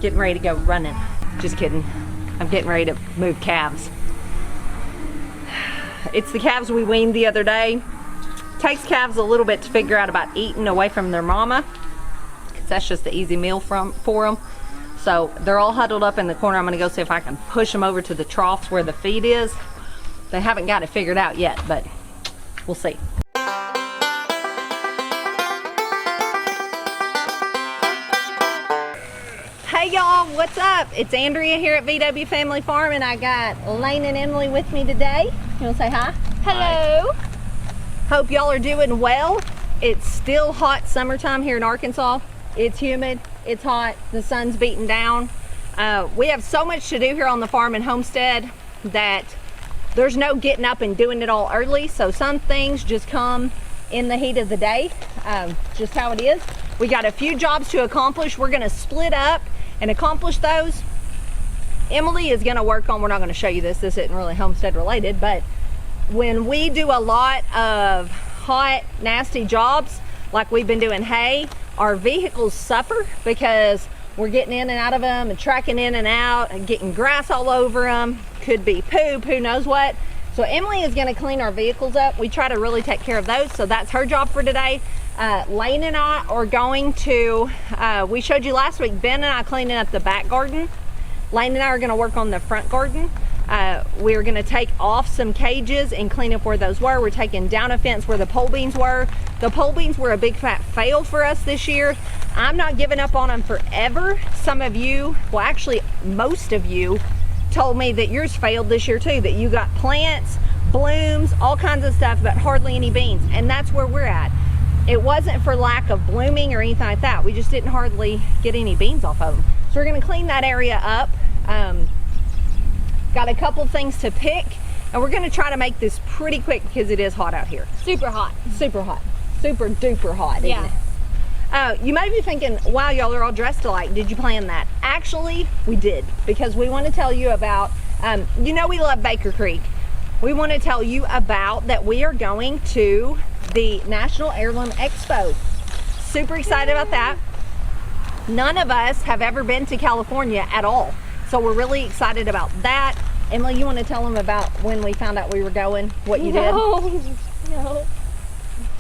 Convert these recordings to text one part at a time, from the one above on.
getting ready to go running. Just kidding. I'm getting ready to move calves. It's the calves we weaned the other day. Takes calves a little bit to figure out about eating away from their mama, because that's just the easy meal for them. So they're all huddled up in the corner. I'm gonna go see if I can push them over to the troughs where the feed is. They haven't got it figured out yet, but we'll see. Hey y'all, what's up? It's Andrea here at VW Family Farm, and I got Lane and Emily with me today. You wanna say hi? Hello. Hi. Hope y'all are doing well. It's still hot summertime here in Arkansas. It's humid, it's hot, the sun's beating down. We have so much to do here on the farm and homestead that there's no getting up and doing it all early. So some things just come in the heat of the day, just how it is. We got a few jobs to accomplish. We're gonna split up and accomplish those. Emily is gonna work on, we're not gonna show you this isn't really homestead related, but when we do a lot of hot, nasty jobs, like we've been doing hay, our vehicles suffer because we're getting in and out of them and tracking in and out and getting grass all over them. Could be poop, who knows what. So Emily is gonna clean our vehicles up. We try to really take care of those, so that's her job for today. Lane and I are going to, we showed you last week, Ben and I cleaning up the back garden. Lane and I are gonna work on the front garden. We're gonna take off some cages and clean up where those were. We're taking down a fence where the pole beans were. The pole beans were a big fat fail for us this year. I'm not giving up on them forever. Some of you, well actually most of you, told me that yours failed this year too, that you got plants, blooms, all kinds of stuff, but hardly any beans, and that's where we're at. It wasn't for lack of blooming or anything like that. We just didn't hardly get any beans off of them. So we're gonna clean that area up. Got a couple things to pick, and we're gonna try to make this pretty quick because it is hot out here. Super hot. Super hot. Super duper hot, isn't it? You may be thinking, wow, y'all are all dressed alike. Did you plan that? Actually, we did, because we want to tell you about, you know we love Baker Creek. We want to tell you about that we are going to the National Heirloom Expo. Super excited about that. None of us have ever been to California at all, so we're really excited about that. Emily, you want to tell them about when we found out we were going, what you did? No.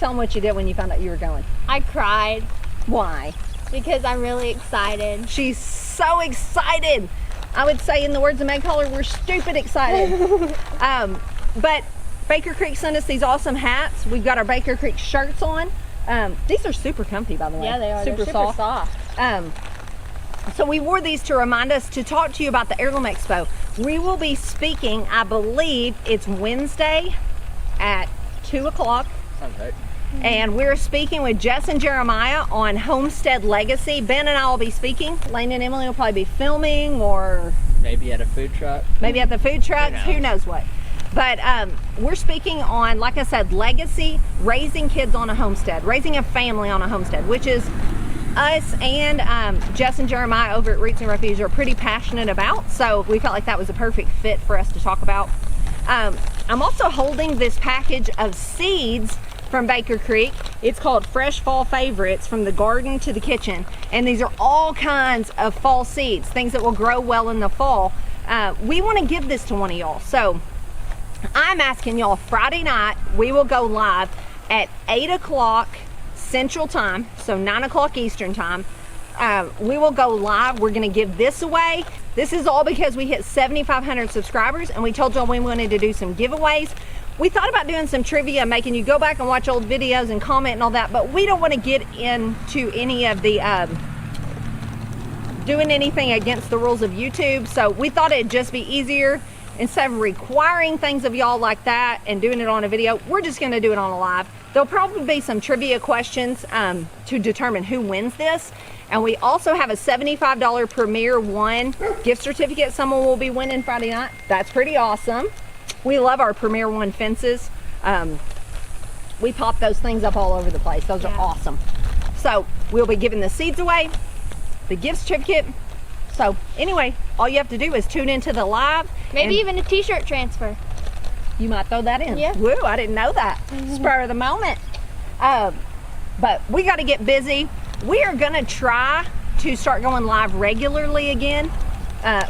Tell them what you did when you found out you were going. I cried. Why? Because I'm really excited. She's so excited. I would say, in the words of Meg Holler, we're stupid excited. But Baker Creek sent us these awesome hats. We've got our Baker Creek shirts on. These are super comfy, by the way. Yeah, they are. Super soft. So we wore these to remind us to talk to you about the Heirloom Expo. We will be speaking, I believe it's Wednesday at 2 o'clock. Okay. And we're speaking with Jess and Jeremiah on Homestead Legacy. Ben and I will be speaking. Lane and Emily will probably be filming, or maybe at a food truck. Maybe at the food trucks, who knows what. But we're speaking on, like I said, legacy, raising kids on a homestead, raising a family on a homestead, which is us and Jess and Jeremiah over at Roots and Refuge are pretty passionate about. So we felt like that was a perfect fit for us to talk about. I'm also holding this package of seeds from Baker Creek. It's called Fresh Fall Favorites, from the garden to the kitchen. And these are all kinds of fall seeds, things that will grow well in the fall. We want to give this to one of y'all. So I'm asking y'all, Friday night, we will go live at 8 o'clock Central Time, so 9 o'clock Eastern Time. We will go live. We're going to give this away. This is all because we hit 7,500 subscribers, and we told y'all we wanted to do some giveaways. We thought about doing some trivia, making you go back and watch old videos and comment and all that, but we don't want to get into any of the doing anything against the rules of YouTube. So we thought it'd just be easier, instead of requiring things of y'all like that and doing it on a video, we're just going to do it on a live. There'll probably be some trivia questions to determine who wins this. And we also have a $75 Premier One gift certificate someone will be winning Friday night. That's pretty awesome. We love our Premier One fences. We pop those things up all over the place. Those are awesome. So we'll be giving the seeds away, the gift certificate. So anyway, all you have to do is tune into the live. Maybe even a t-shirt transfer. You might throw that in. Yeah. Woo, I didn't know that. Spur of the moment. But we got to get busy. We are going to try to start going live regularly again.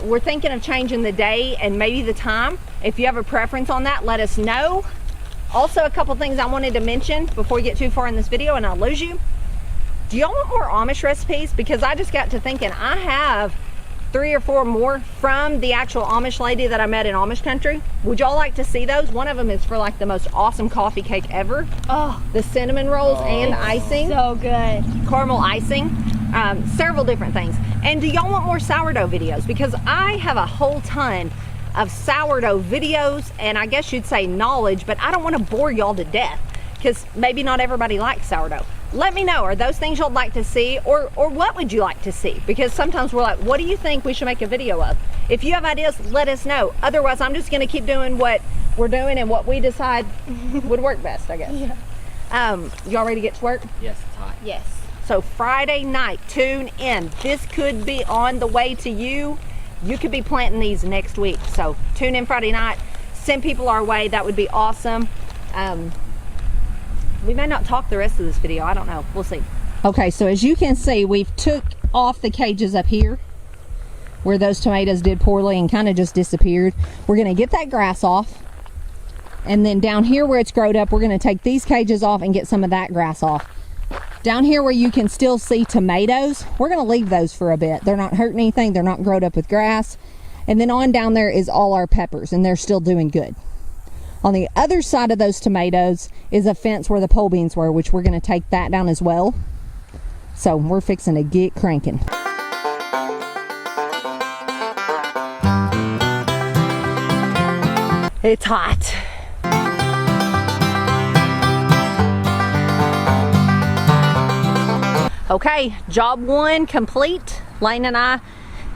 We're thinking of changing the day and maybe the time. If you have a preference on that, let us know. Also, a couple things I wanted to mention before we get too far in this video and I'll lose you. Do y'all want more Amish recipes? Because I just got to thinking, I have 3 or 4 more from the actual Amish lady that I met in Amish country. Would y'all like to see those? One of them is for like the most awesome coffee cake ever. Oh, The cinnamon rolls and icing. so good. Caramel icing. Several different things. And do y'all want more sourdough videos? Because I have a whole ton of sourdough videos and I guess you'd say knowledge, but I don't want to bore y'all to death because maybe not everybody likes sourdough. Let me know, are those things you'd like to see, or what would you like to see? Because sometimes we're like, what do you think we should make a video of? If you have ideas, let us know. Otherwise, I'm just gonna keep doing what we're doing and what we decide would work best, I guess. Yeah. Y'all ready to get to work? Yes, it's hot. Yes. So Friday night, tune in. This could be on the way to you. You could be planting these next week. So tune in Friday night, send people our way, that would be awesome. We may not talk the rest of this video, I don't know, we'll see. Okay, so as you can see, we've took off the cages up here where those tomatoes did poorly and kind of just disappeared. We're gonna get that grass off. And then down here where it's growed up, we're gonna take these cages off and get some of that grass off. Down here where you can still see tomatoes, we're gonna leave those for a bit. They're not hurting anything, they're not growed up with grass. And then on down there is all our peppers and they're still doing good. On the other side of those tomatoes is a fence where the pole beans were, which we're gonna take that down as well. So we're fixing to get cranking. It's hot. Okay, job 1 complete. Lane and I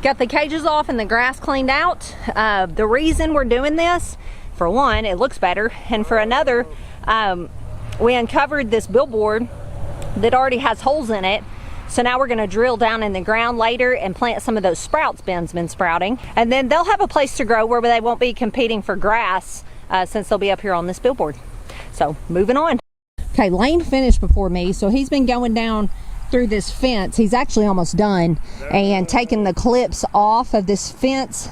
got the cages off and the grass cleaned out. The reason we're doing this, for one, it looks better, and for another, we uncovered this billboard that already has holes in it. So now we're gonna drill down in the ground later and plant some of those sprouts Ben's been sprouting. And then they'll have a place to grow where they won't be competing for grass since they'll be up here on this billboard. So moving on. Okay, Lane finished before me, so he's been going down through this fence. He's actually almost done and taking the clips off of this fence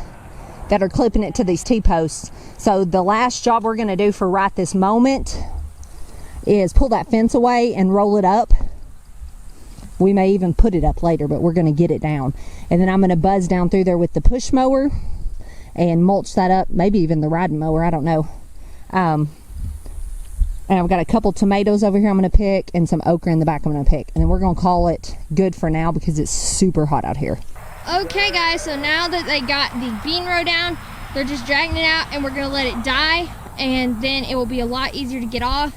that are clipping it to these T-posts. So the last job we're gonna do for right this moment is pull that fence away and roll it up. We may even put it up later, but we're gonna get it down. And then I'm gonna buzz down through there with the push mower and mulch that up, maybe even the riding mower, I don't know. And I've got a couple tomatoes over here I'm gonna pick and some okra in the back I'm gonna pick. And then we're gonna call it good for now because it's super hot out here. Okay guys, so now that they got the bean row down, they're just dragging it out and we're gonna let it die, and then it will be a lot easier to get off,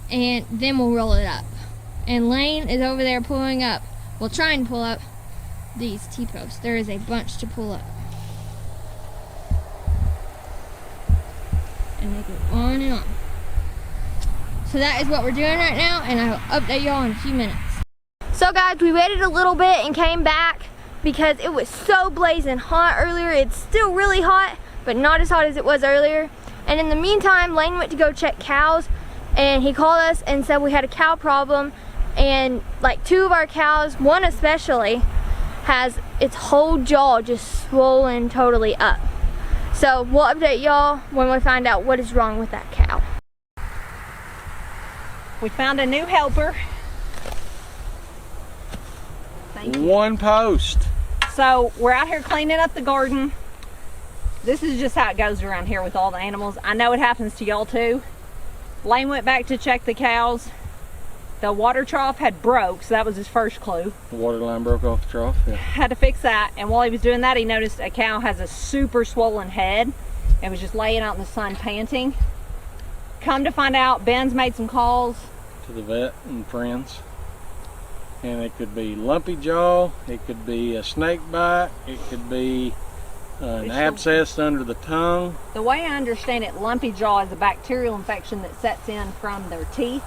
and then we'll roll it up. And Lane is over there pulling up, well, trying to pull up these T-posts. There is a bunch to pull up. And they go on and on. So that is what we're doing right now, and I'll update y'all in a few minutes. So guys, we waited a little bit and came back because it was so blazing hot earlier. It's still really hot, but not as hot as it was earlier. And in the meantime, Lane went to go check cows, and he called us and said we had a cow problem, and like 2 of our cows, one especially, has its whole jaw just swollen totally up. So we'll update y'all when we find out what is wrong with that cow. We found a new helper. Thank you. 1 post. So we're out here cleaning up the garden. This is just how it goes around here with all the animals. I know it happens to y'all too. Lane went back to check the cows. The water trough had broke, so that was his first clue. The water line broke off the trough, yeah. Had to fix that, and while he was doing that, he noticed a cow has a super swollen head and was just laying out in the sun panting. Come to find out, Ben's made some calls To the vet and friends. And it could be lumpy jaw, it could be a snake bite, it could be an abscess under the tongue. The way I understand it, lumpy jaw is a bacterial infection that sets in from their teeth.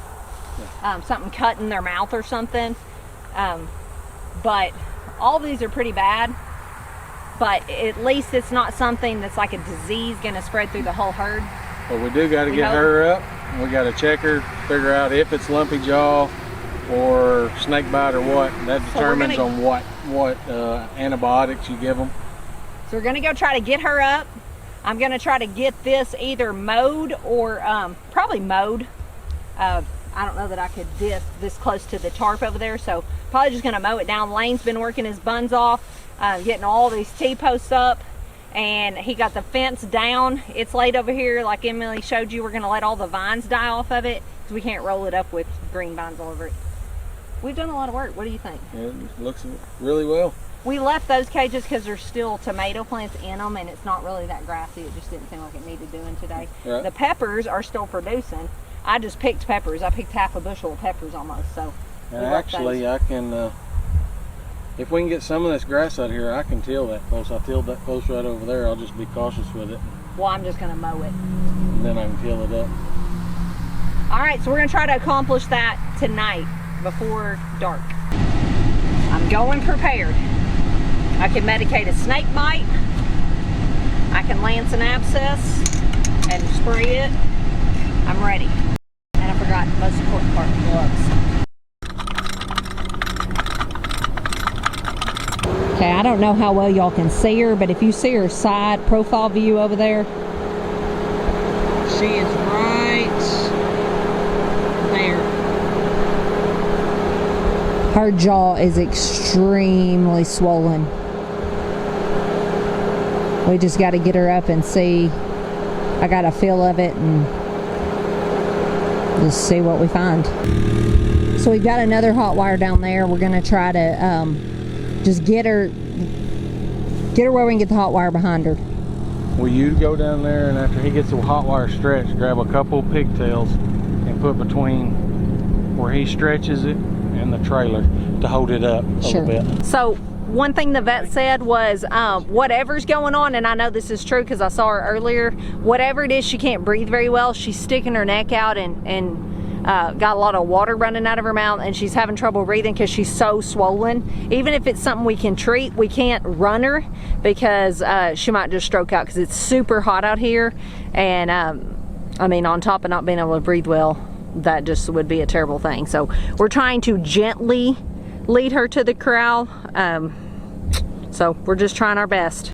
Something cut in their mouth or something. But all of these are pretty bad. But at least it's not something that's like a disease gonna spread through the whole herd. But we do got to get her up. We got to check her, figure out if it's lumpy jaw, or snake bite or what. That So determines on what antibiotics you give them. So we're gonna go try to get her up. I'm gonna try to get this either mowed or probably mowed. I don't know that I could this close to the tarp over there, so probably just gonna mow it down. Lane's been working his buns off, getting all these T-posts up, and he got the fence down. It's laid over here, like Emily showed you. We're gonna let all the vines die off of it because we can't roll it up with green vines all over it. We've done a lot of work. What do you think? It looks really well. We left those cages because there's still tomato plants in them, and it's not really that grassy. It just didn't seem like it needed doing today. Right. The peppers are still producing. I just picked peppers. I picked half a bushel of peppers almost. So actually, I can, if we can get some of this grass out here, I can till that close. I tilled that close right over there. I'll just be cautious with it. Well, I'm just gonna mow it. And then I can till it up. All right, so we're gonna try to accomplish that tonight before dark. I'm going prepared. I can medicate a snake bite. I can lance an abscess and spray it. I'm ready. And I forgot the most important part, gloves. Okay, I don't know how well y'all can see her, but if you see her side profile view over there, she is right there. Her jaw is extremely swollen. We just got to get her up and see. I got a feel of it and just see what we find. So we've got another hot wire down there. We're gonna try to just get her where we can get the hot wire behind her. Well, you go down there, and after he gets the hot wire stretched, grab a couple of pigtails and put between where he stretches it and the trailer to hold it up a little bit. So one thing the vet said was whatever's going on, and I know this is true because I saw her earlier, whatever it is, she can't breathe very well. She's sticking her neck out and got a lot of water running out of her mouth, and she's having trouble breathing because she's so swollen. Even if it's something we can treat, we can't run her because she might just stroke out because it's super hot out here. And I mean, on top of not being able to breathe well, that just would be a terrible thing. So we're trying to gently lead her to the corral. So we're just trying our best.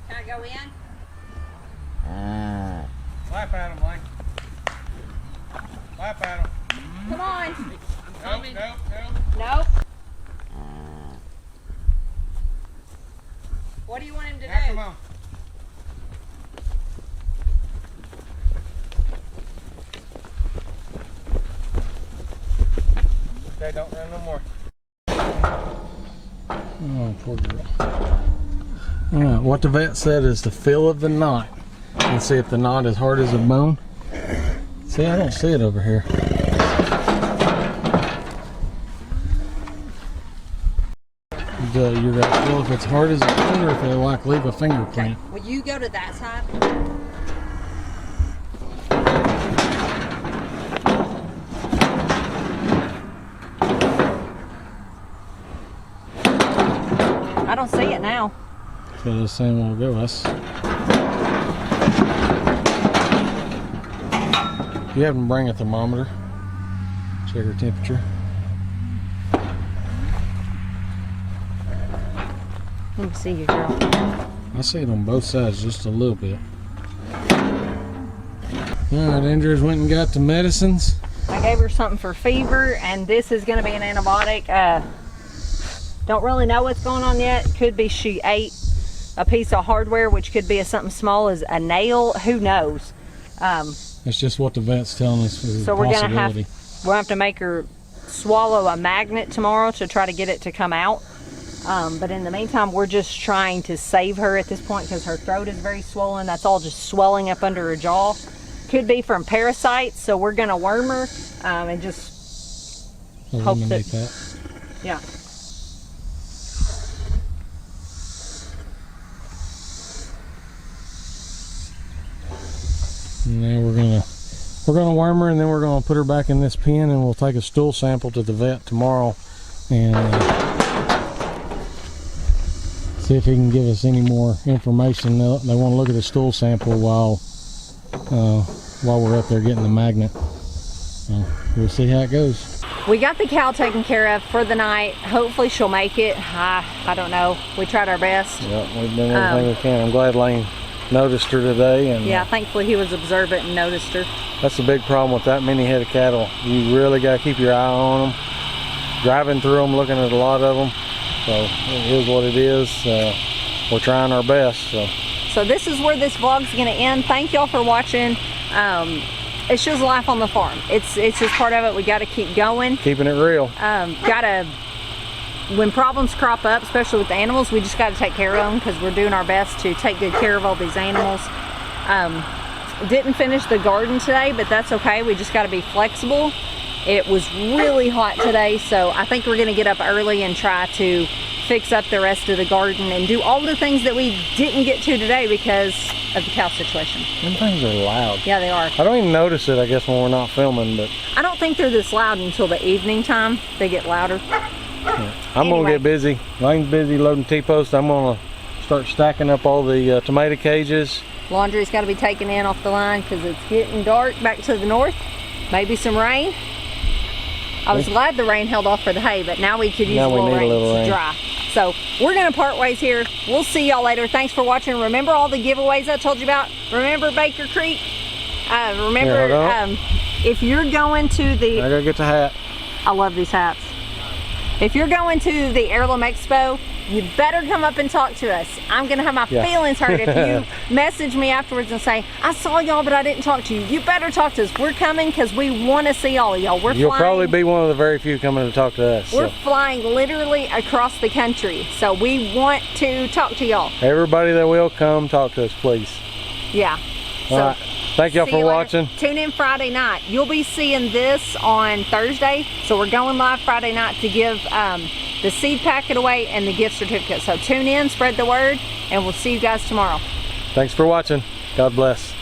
Can I go in? Lap at him, Lane. Lap at him. Come on. Nope, nope, nope. Nope. What do you want him to Now, do? come on. Okay, don't run no more. Oh, poor girl. All right, what the vet said is the feel of the knot. And see if the knot is hard as a bone. See, I don't see it over here. You got to feel if it's hard as a bone or if it'll like leave a fingerprint. Okay. Will you go to that side? I don't see it now. So the same will go. You have them bring a thermometer. Check her temperature. Let me see you, girl. I see it on both sides just a little bit. Alright, Andrews went and got the medicines. I gave her something for fever, and this is going to be an antibiotic. Don't really know what's going on yet. Could be she ate a piece of hardware, which could be something small as a nail. Who knows? That's just what the vet's telling us. So we'll have to make her swallow a magnet tomorrow to try to get it to come out. But in the meantime, we're just trying to save her at this point because her throat is very swollen. That's all just swelling up under her jaw. Could be from parasites, so we're gonna worm her and just hope that. Yeah. And then we're gonna worm her, and then we're gonna put her back in this pen, and we'll take a stool sample to the vet tomorrow and See if he can give us any more information. They want to look at the stool sample while we're up there getting the magnet. So we'll see how it goes. We got the cow taken care of for the night. Hopefully she'll make it. I don't know. We tried our best. Yeah, we've done everything we can. I'm glad Lane noticed her today. And yeah, thankfully he was observant and noticed her. That's the big problem with that many head of cattle. You really got to keep your eye on them. Driving through them, looking at a lot of them. So it is what it is. We're trying our best. So this is where this vlog's going to end. Thank y'all for watching. It's just life on the farm. It's just part of it. We got to keep going. Keeping it real. When problems crop up, especially with the animals, we just got to take care of them because we're doing our best to take good care of all these animals. Didn't finish the garden today, but that's okay. We just got to be flexible. It was really hot today, so I think we're going to get up early and try to fix up the rest of the garden and do all the things that we didn't get to today because of the cow situation. Them things are loud. Yeah, they are. I don't even notice it, I guess, when we're not filming, but I don't think they're this loud until the evening time. They get louder. Yeah. I'm going to get busy. Lane's busy loading T-posts. I'm going to start stacking up all the tomato cages. Laundry's got to be taken in off the line because it's getting dark back to the north. Maybe some rain. I was glad the rain held off for the hay, but now we could use a little rain to dry. So we're going to part ways here. We'll see y'all later. Thanks for watching. Remember all the giveaways I told you about? Remember Baker Creek? Remember if you're going to the... I got to get the hat. I love these hats. If you're going to the Heirloom Expo, you better come up and talk to us. I'm going to have my feelings hurt if you message me afterwards and say, I saw y'all, but I didn't talk to you. You better talk to us. We're coming because we want to see all of y'all. You'll probably be one of the very few coming to talk to us. We're flying literally across the country, so we want to talk to y'all. Everybody that will come, talk to us, please. Yeah. All right. Thank y'all for watching. Tune in Friday night. You'll be seeing this on Thursday, so we're going live Friday night to give the seed packet away and the gift certificate. So tune in, spread the word, and we'll see you guys tomorrow. Thanks for watching. God bless.